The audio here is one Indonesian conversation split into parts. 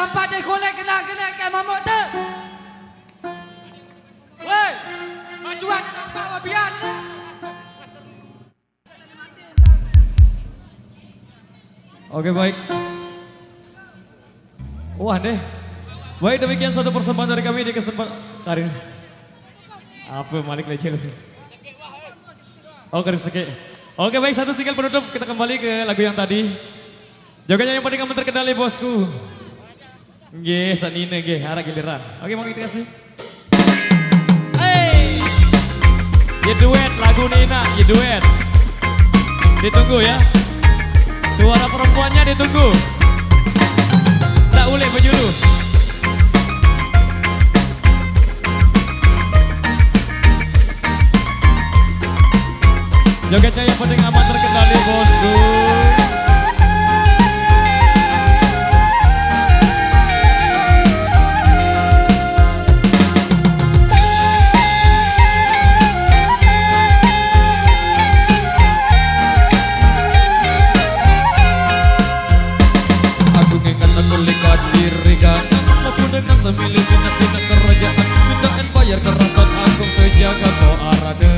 nampak dia kolek kena ke mamuk tu. Woi, majuan nampak wabian. Oke baik. Wah deh. Baik demikian satu persembahan dari kami di kesempatan Karin. Apa Malik Lecil? Oh Keriseke. Oke baik satu single penutup kita kembali ke lagu yang tadi. Jogetnya yang penting kamu terkendali bosku. Nggih, sanine nggih, arah giliran. Oke mau kita kasih. Hey! Ya duet lagu Nina, ya duet. Ditunggu ya. Suara perempuannya ditunggu. Tak boleh berjuru. Jogetnya yang penting aman terkendali bosku. Aku ingat aku lihat diri kanan, aku dengan sembilan bintang kerajaan sudah empire keraton agung sejaga ko arade.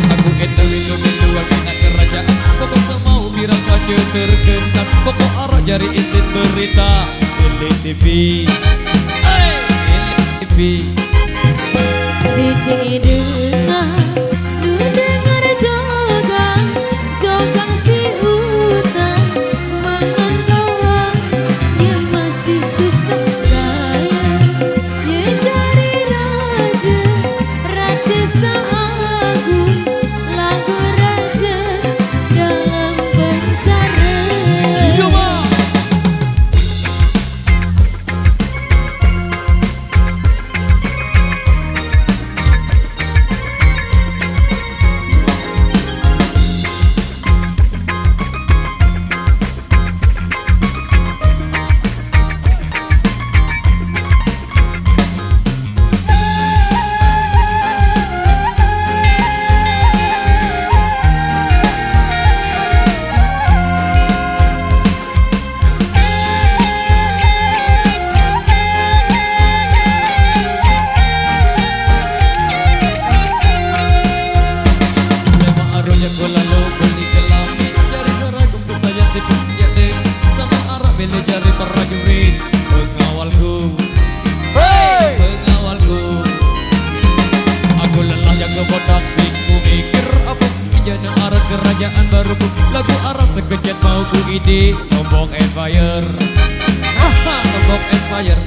Aku itu wilu-wilu agina kerajaan pokok semau bilang kaca terkenal pokok arah jari isin berita LTV LTV dengar jogang si hutan mangan kawan yang masih susah kaya ya jari raja seagung lagu raja dalam penjara. Kerajaan baruku lagu arah sekejap mau ku ide Lombok Empire. Lombok Empire.